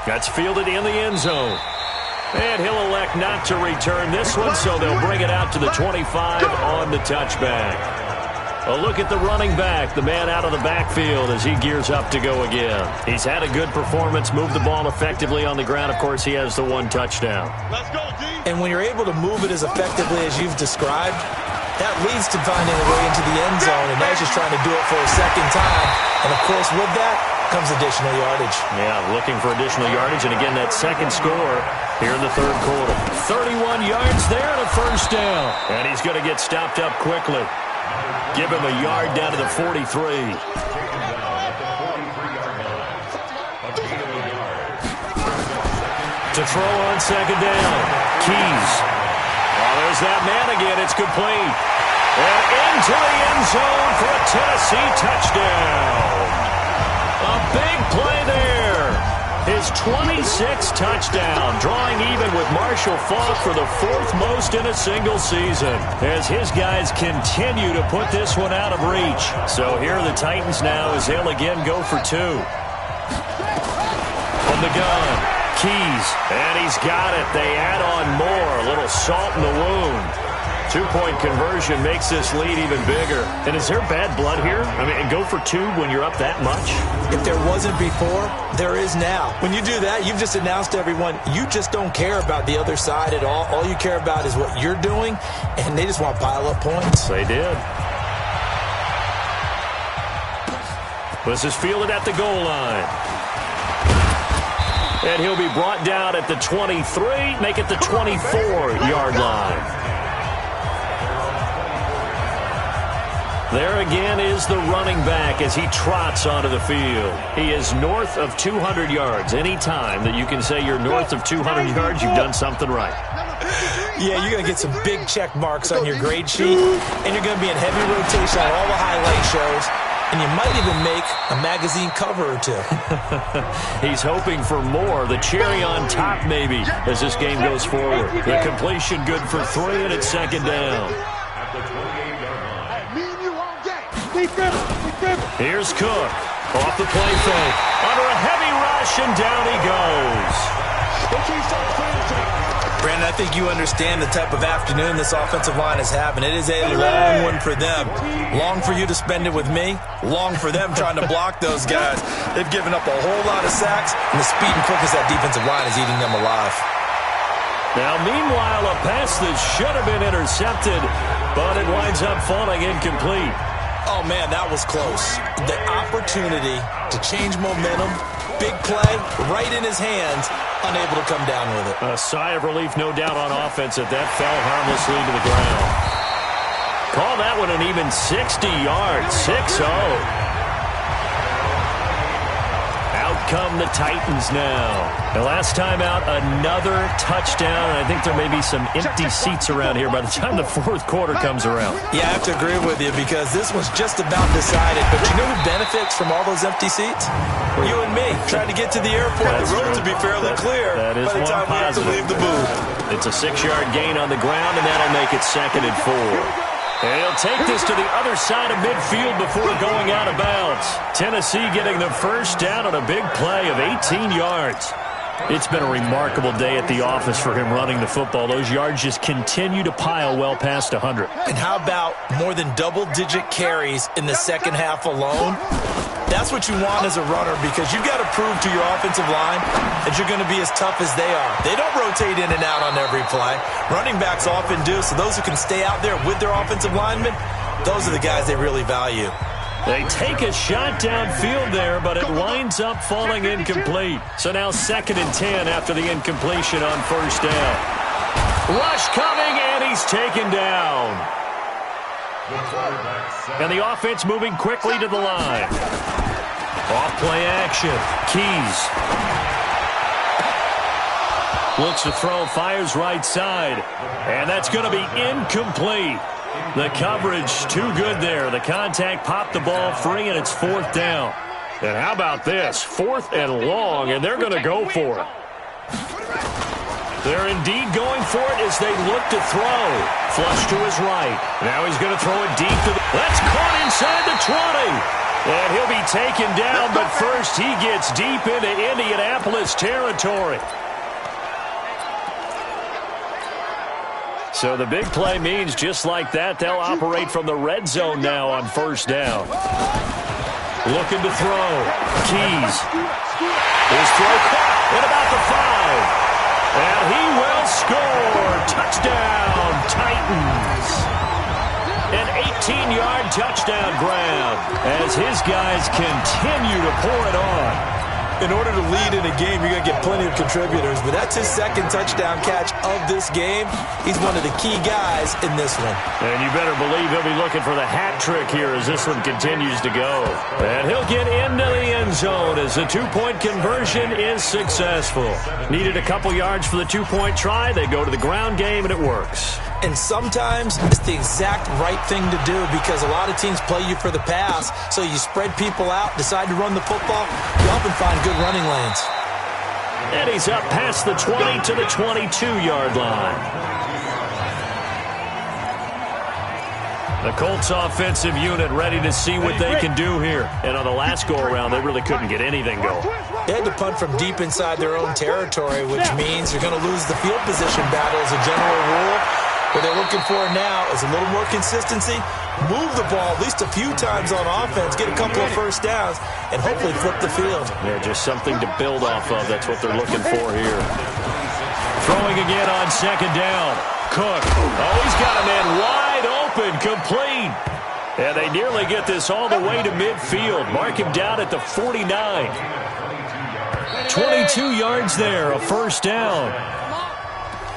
That's fielded in the end zone. And he'll elect not to return this one, so they'll bring it out to the 25 on the touchback. A look at the running back, the man out of the backfield as he gears up to go again. He's had a good performance, moved the ball effectively on the ground. Of course, he has the 1 touchdown. Let's go, D. And when you're able to move it as effectively as you've described, that leads to finding a way into the end zone, and now he's just trying to do it for a second time. And, of course, with that comes additional yardage. Yeah, looking for additional yardage, and again, that second score here in the third quarter. 31 yards there and a first down. And he's going to get stopped up quickly. Give him a yard down to the 43. To throw on second down. Keys. Oh, there's that man again. It's complete. And into the end zone for a Tennessee touchdown. A big play there. His 26th touchdown, drawing even with Marshall Faulk for the 4th most in a single season, as his guys continue to put this one out of reach. So here are the Titans now as they'll again go for 2. From the gun, Keys, and he's got it. They add on more, a little salt in the wound. 2-point conversion makes this lead even bigger. And is there bad blood here? I mean, go for 2 when you're up that much? If there wasn't before, there is now. When you do that, you've just announced to everyone, you just don't care about the other side at all. All you care about is what you're doing, and they just want to pile up points. They did. This is fielded at the goal line. And he'll be brought down at the 23, make it the 24-yard line. There again is the running back as he trots onto the field. He is north of 200 yards. Any time that you can say you're north of 200 yards, you've done something right. Yeah, you're going to get some big check marks on your grade sheet, and you're going to be in heavy rotation on all the highlight shows, and you might even make a magazine cover or 2. He's hoping for more, the cherry on top maybe, as this game goes forward. The completion good for 3, and it's second down. Here's Cook. Off the play fake. Under a heavy rush, and down he goes. Brandon, I think you understand the type of afternoon this offensive line is having. It is a long one for them. Long for you to spend it with me. Long for them trying to block those guys. They've given up a whole lot of sacks, and the speed and quickness of that defensive line is eating them alive. Now, meanwhile, a pass that should have been intercepted, but it winds up falling incomplete. Oh, man, that was close. The opportunity to change momentum, big play, right in his hands, unable to come down with it. A sigh of relief, no doubt, on offense that fell harmlessly to the ground. Call that one an even 60 yards, 6-0. Come the Titans now. The last time out, another touchdown. I think there may be some empty seats around here by the time the fourth quarter comes around. Yeah, I have to agree with you because this was just about decided. But you know who benefits from all those empty seats? You and me. Trying to get to the airport. That's the roads true. will be fairly clear that is by the time we have to leave the booth. It's a 6-yard gain on the ground, and that'll make it 2nd and 4. And he'll take this to the other side of midfield before going out of bounds. Tennessee getting the first down on a big play of 18 yards. It's been a remarkable day at the office for him running the football. Those yards just continue to pile well past 100. And how about more than double-digit carries in the second half alone? That's what you want as a runner because you've got to prove to your offensive line that you're going to be as tough as they are. They don't rotate in and out on every play. Running backs often do, so those who can stay out there with their offensive linemen, those are the guys they really value. They take a shot downfield there, but it winds up falling incomplete. So now 2nd and 10 after the incompletion on first down. Rush coming, and he's taken down. And the offense moving quickly to the line. Off-play action. Keys. Looks to throw, fires right side. And that's going to be incomplete. The coverage too good there. The contact popped the ball free, and it's 4th down. And how about this? 4th and long, and they're going to go for it. They're indeed going for it as they look to throw. Flush to his right. Now he's going to throw it deep to the... That's caught inside the 20. And he'll be taken down, but first he gets deep into Indianapolis territory. So the big play means just like that, they'll operate from the red zone now on first down. Looking to throw. Keys. His throw caught at about the 5. And he will score. Touchdown, Titans. An 18-yard touchdown grab as his guys continue to pour it on. In order to lead in a game, you're going to get plenty of contributors, but that's his 2nd touchdown catch of this game. He's one of the key guys in this one. And you better believe he'll be looking for the hat trick here as this one continues to go. And he'll get into the end zone as the 2-point conversion is successful. Needed a couple yards for the 2-point try. They go to the ground game, and it works. And sometimes it's the exact right thing to do because a lot of teams play you for the pass, so you spread people out, decide to run the football. You often find good running lanes. And he's up past the 20 to the 22-yard line. The Colts offensive unit ready to see what they can do here. And on the last go-around, they really couldn't get anything going. They had to punt from deep inside their own territory, which means you're going to lose the field position battle as a general rule. What they're looking for now is a little more consistency, move the ball at least a few times on offense, get a couple of first downs, and hopefully flip the field. Yeah, just something to build off of. That's what they're looking for here. Throwing again on 2nd down. Cook. Oh, he's got a man wide open, complete. And they nearly get this all the way to midfield. Mark him down at the 49. 22 yards there, a first down.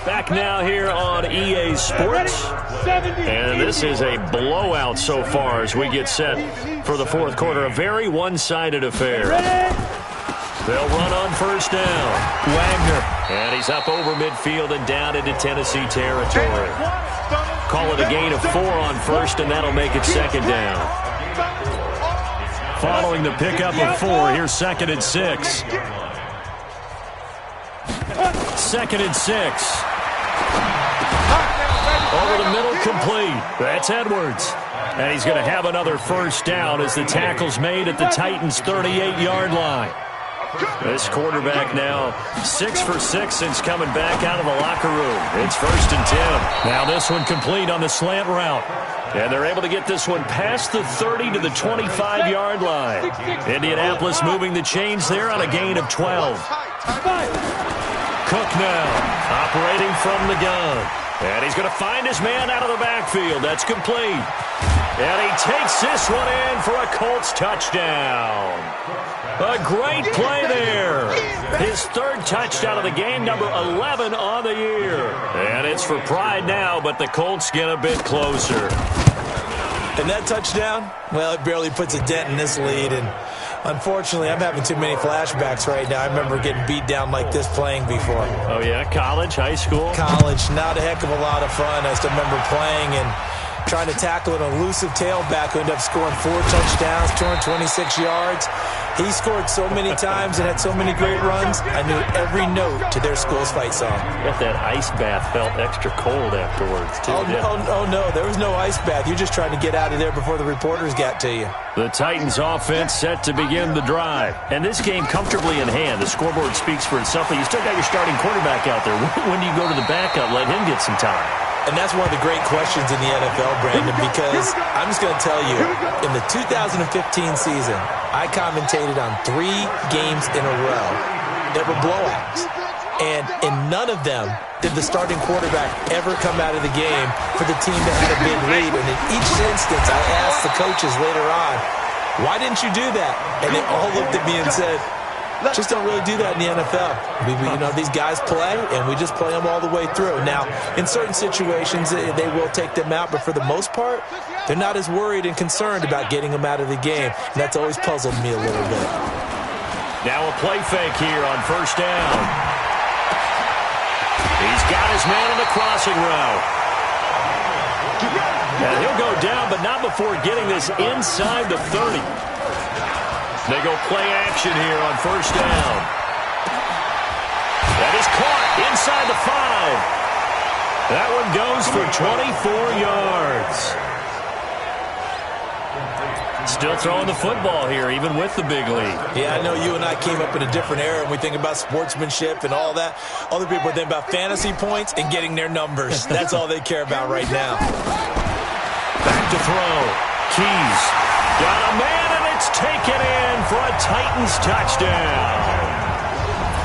Back now here on EA Sports. And this is a blowout so far as we get set for the fourth quarter. A very one-sided affair. They'll run on first down. Wagner. And he's up over midfield and down into Tennessee territory. Call it a gain of 4 on first, and that'll make it 2nd down. Following the pickup of 4, here's 2nd and 6. 2nd and 6. Over the middle, complete. That's Edwards. And he's going to have another first down as the tackle's made at the Titans' 38-yard line. This quarterback now 6 for 6 since coming back out of the locker room. It's 1st and 10. Now this one complete on the slant route. And they're able to get this one past the 30 to the 25-yard line. Indianapolis moving the chains there on a gain of 12. Cook now operating from the gun. And he's going to find his man out of the backfield. That's complete. And he takes this one in for a Colts touchdown. A great play there. His third touchdown of the game, number 11 on the year. And it's for pride now, but the Colts get a bit closer. And that touchdown, well, it barely puts a dent in this lead. And unfortunately, I'm having too many flashbacks right now. I remember getting beat down like this playing before. Oh, yeah? College, high school? College, not a heck of a lot of fun. I still remember playing and trying to tackle an elusive tailback who ended up scoring 4 touchdowns, 226 yards. He scored so many times and had so many great runs, I knew every note to their school's fight song. Bet that ice bath felt extra cold afterwards, too. Oh, no, there was no ice bath. You just tried to get out of there before the reporters got to you. The Titans offense set to begin the drive. And this game comfortably in hand. The scoreboard speaks for itself, but you still got your starting quarterback out there. When do you go to the backup, let him get some time? And that's one of the great questions in the NFL, Brandon, because I'm just going to tell you, in the 2015 season, I commentated on 3 games in a row that were blowouts. And in none of them did the starting quarterback ever come out of the game for the team that had a big lead. And in each instance, I asked the coaches later on, why didn't you do that? And they all looked at me and said, just don't really do that in the NFL. These guys play, and we just play them all the way through. Now, in certain situations, they will take them out, but for the most part, they're not as worried and concerned about getting them out of the game. And that's always puzzled me a little bit. Now a play fake here on first down. He's got his man on the crossing route. And he'll go down, but not before getting this inside the 30. They go play action here on first down. That is caught inside the 5. That one goes for 24 yards. Still throwing the football here, even with the big lead. Yeah, I know you and I came up in a different era, and we think about sportsmanship and all that. Other people think about fantasy points and getting their numbers. That's all they care about right now. Back to throw. Keys. Got a man, and it's taken in for a Titans touchdown.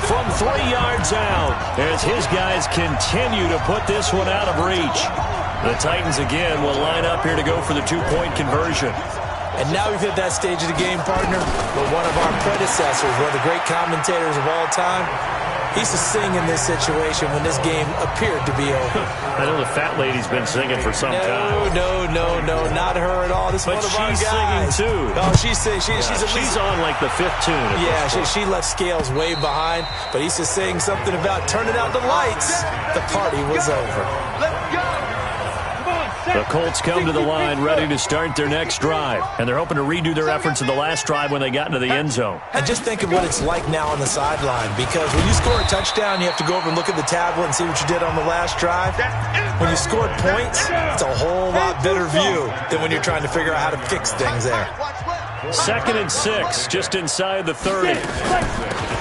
From 3 yards out, as his guys continue to put this one out of reach. The Titans again will line up here to go for the 2-point conversion. And now we've hit that stage of the game, partner, where one of our predecessors, one of the great commentators of all time, he used to sing in this situation when this game appeared to be over. I know the fat lady's been singing for some time. No, not her at all. This is one of our guys. But she's singing too. Oh, she's singing. She's on like the 5th tune. Yeah, she left Scales way behind, but he used to sing something about turning out the lights. The party was over. Let's go. The Colts come to the line ready to start their next drive, and they're hoping to redo their efforts in the last drive when they got into the end zone. And just think of what it's like now on the sideline, because when you score a touchdown, you have to go over and look at the tablet and see what you did on the last drive. When you scored points, it's a whole lot better view than when you're trying to figure out how to fix things there. 2nd and 6, just inside the 30.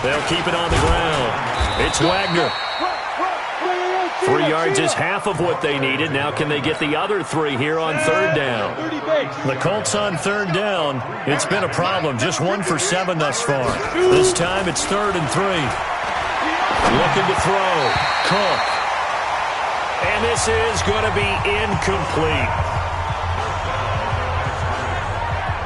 They'll keep it on the ground. It's Wagner. 3 yards is half of what they needed. Now can they get the other 3 here on 3rd down? The Colts on 3rd down. It's been a problem. Just 1 for 7 thus far. This time it's 3rd and 3. Looking to throw. Cook. And this is going to be incomplete.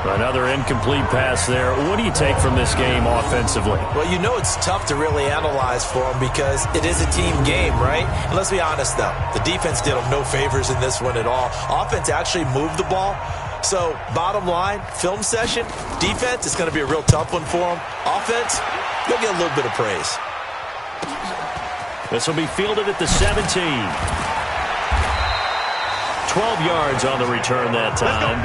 Another incomplete pass there. What do you take from this game offensively? Well, you know it's tough to really analyze for them because it is a team game, right? And let's be honest, though. The defense did them no favors in this one at all. Offense actually moved the ball. So, bottom line, film session, defense is going to be a real tough one for them. Offense, you'll get a little bit of praise. This will be fielded at the 17. 12 yards on the return that time.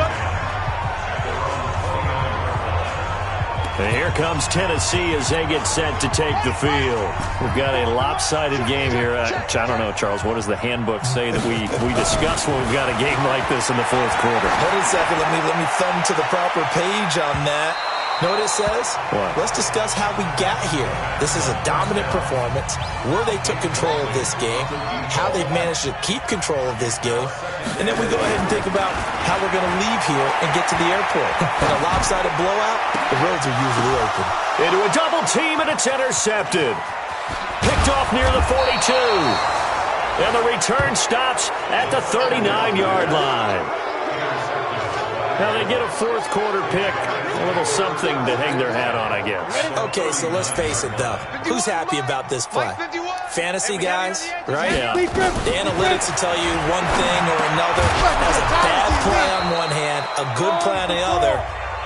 And here comes Tennessee as they get set to take the field. We've got a lopsided game here. I don't know, Charles, what does the handbook say that we discuss when we've got a game like this in the 4th quarter? Hold on a second. Let me thumb to the proper page on that. Know what it says? What? Let's discuss how we got here. This is a dominant performance, where they took control of this game, how they've managed to keep control of this game, and then we go ahead and think about how we're going to leave here and get to the airport. In a lopsided blowout, the roads are usually open. Into a double team, and it's intercepted. Picked off near the 42. And the return stops at the 39-yard line. Now they get a fourth quarter pick. A little something to hang their hat on, I guess. Okay, so let's face it, though. Who's happy about this play? Fantasy guys, right? Yeah. The analytics will tell you one thing or another. That's a bad play on one hand, a good play on the other,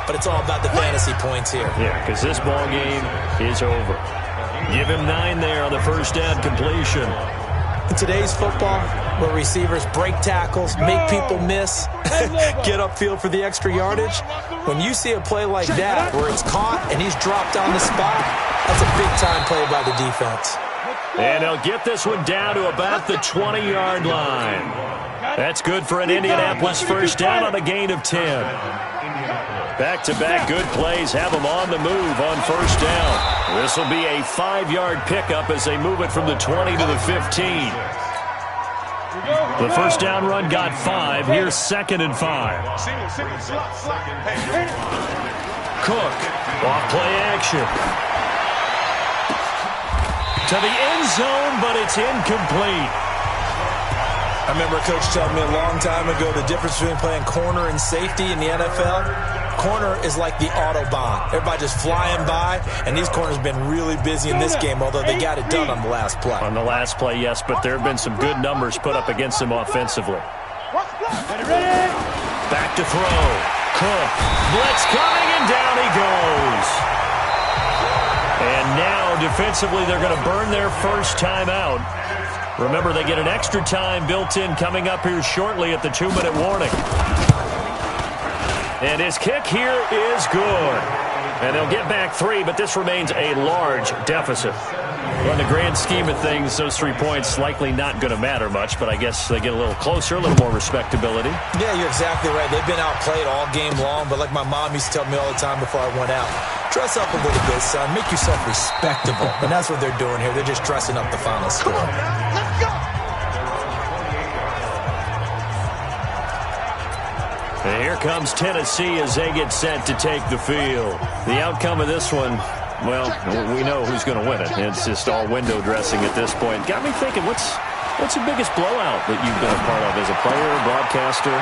but it's all about the fantasy points here. Yeah, because this ball game is over. Give him 9 there on the first down completion. In today's football, where receivers break tackles, make people miss, get upfield for the extra yardage, when you see a play like that where it's caught and he's dropped on the spot, that's a big-time play by the defense. And he'll get this one down to about the 20-yard line. That's good for an Indianapolis first down on a gain of 10. Back-to-back good plays have them on the move on first down. This will be a 5-yard pickup as they move it from the 20 to the 15. The first down run got 5. Here's 2nd and 5. Cook, off play action. To the end zone, but it's incomplete. I remember a coach telling me a long time ago the difference between playing corner and safety in the NFL. Corner is like the Autobahn. Everybody just flying by, and these corners have been really busy in this game, although they got it done on the last play. On the last play, yes, but there have been some good numbers put up against them offensively. Back to throw. Cook. Blitz coming, and down he goes. And now, defensively, they're going to burn their first time out. Remember, they get an extra time built in coming up here shortly at the 2-minute warning. And his kick here is good. And they'll get back 3, but this remains a large deficit. Well, in the grand scheme of things, those 3 points likely not going to matter much, but I guess they get a little closer, a little more respectability. Yeah, you're exactly right. They've been outplayed all game long, but like my mom used to tell me all the time before I went out, dress up a little bit, son. Make yourself respectable. And that's what they're doing here. They're just dressing up the final score. Let's go. And here comes Tennessee as they get set to take the field. The outcome of this one, well, we know who's going to win it. It's just all window dressing at this point. Got me thinking, what's the biggest blowout that you've been a part of as a player, broadcaster?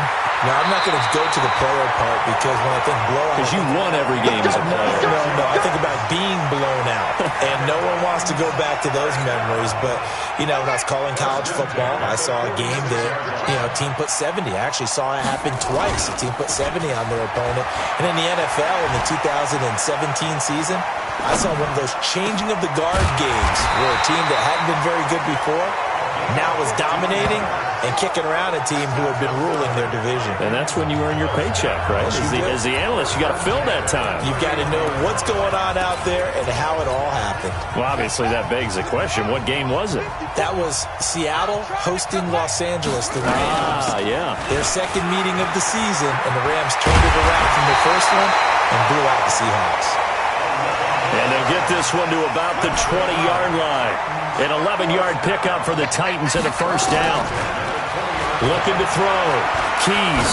No, I'm not going to go to the player part because when I think blowout... Because you won every game as a player. No. I think about being blown out. And no one wants to go back to those memories. But, you know, when I was calling college football, I saw a game that, you know, a team put 70. I actually saw it happen twice. A team put 70 on their opponent. And in the NFL in the 2017 season, I saw one of those changing of the guard games where a team that hadn't been very good before now was dominating and kicking around a team who had been ruling their division. And that's when you earn your paycheck, right? As the analyst, you got to fill that time. You've got to know what's going on out there and how it all happened. Well, obviously, that begs the question, what game was it? That was Seattle hosting Los Angeles, the Rams. Ah, yeah. Their second meeting of the season, and the Rams turned it around from the first one and blew out the Seahawks. And they'll get this one to about the 20-yard line. An 11-yard pickup for the Titans and a first down. Looking to throw. Keys.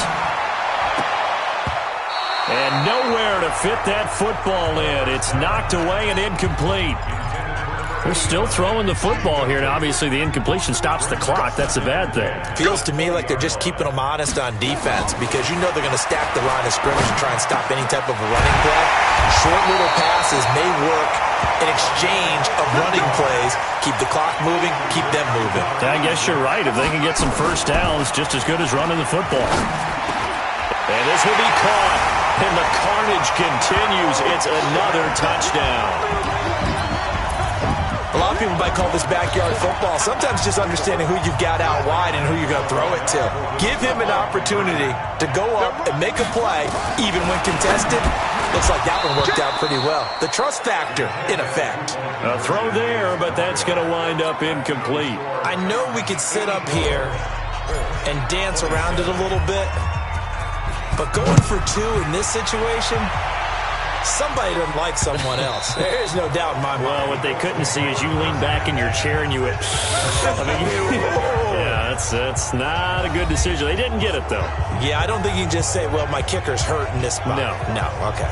And nowhere to fit that football in. It's knocked away and incomplete. They're still throwing the football here. Now, obviously, the incompletion stops the clock. That's a bad thing. Feels to me like they're just keeping them honest on defense because you know they're going to stack the line of scrimmage and try and stop any type of a running play. Short little passes may work in exchange of running plays. Keep the clock moving, keep them moving. I guess you're right. If they can get some first downs, just as good as running the football. And this will be caught. And the carnage continues. It's another touchdown. A lot of people might call this backyard football. Sometimes just understanding who you've got out wide and who you're going to throw it to. Give him an opportunity to go up and make a play, even when contested. Looks like that one worked out pretty well. The trust factor, in effect. A throw there, but that's going to wind up incomplete. I know we could sit up here and dance around it a little bit, but going for 2 in this situation... Somebody doesn't like someone else. There's no doubt in my mind. Well, what they couldn't see is you lean back in your chair and you went... yeah, that's not a good decision. They didn't get it, though. Yeah, I don't think you can just say, well, my kicker's hurt in this spot. No, okay.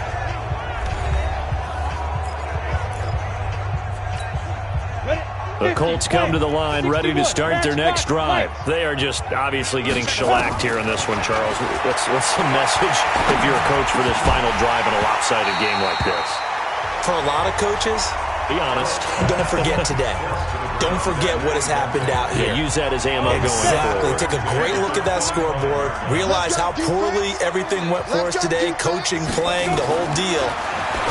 The Colts come to the line ready to start their next drive. They are just obviously getting shellacked here in this one, Charles. What's the message if you're a coach for this final drive in a lopsided game like this? For a lot of coaches, be honest. Don't forget today. Don't forget what has happened out here. Yeah, use that as ammo going Exactly. forward. Take a great look at that scoreboard. Realize how poorly everything went for us today. Coaching, playing, the whole deal.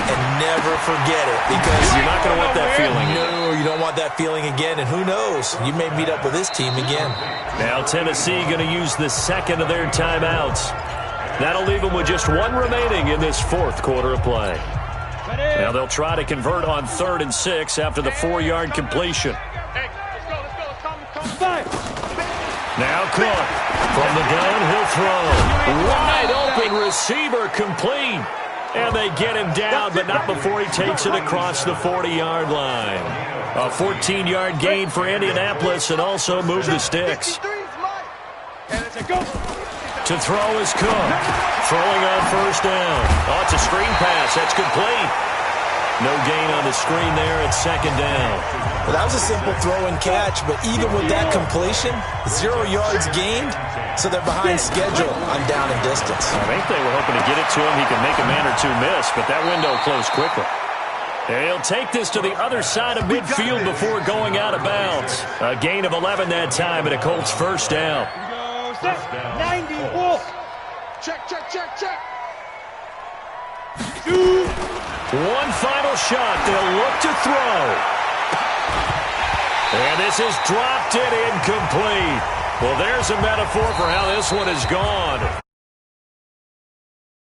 And never forget it. Because you're not going to want that feeling. No, you don't want that feeling again. And who knows? You may meet up with this team again. Now Tennessee going to use the second of their timeouts. That'll leave them with just one remaining in this fourth quarter of play. Now they'll try to convert on 3rd and 6 after the 4-yard completion. Now Cook from the gun, he'll throw. Wide open receiver complete. And they get him down, but not before he takes it across the 40-yard line. A 14-yard gain for Indianapolis and also move the sticks. To throw is Cook. Throwing on 1st down. Oh, it's a screen pass. That's complete. No gain on the screen there at 2nd down. Well, that was a simple throw and catch, but even with that completion, 0 yards gained, so they're behind schedule on down and distance. I think they were hoping to get it to him. He can make a man or two miss, but that window closed quickly. He'll take this to the other side of midfield before going out of bounds. A gain of 11 that time, and a Colts 1st down. 94. Check. One final shot. They'll look to throw. And this is dropped it incomplete. Well, there's a metaphor for how this one has gone.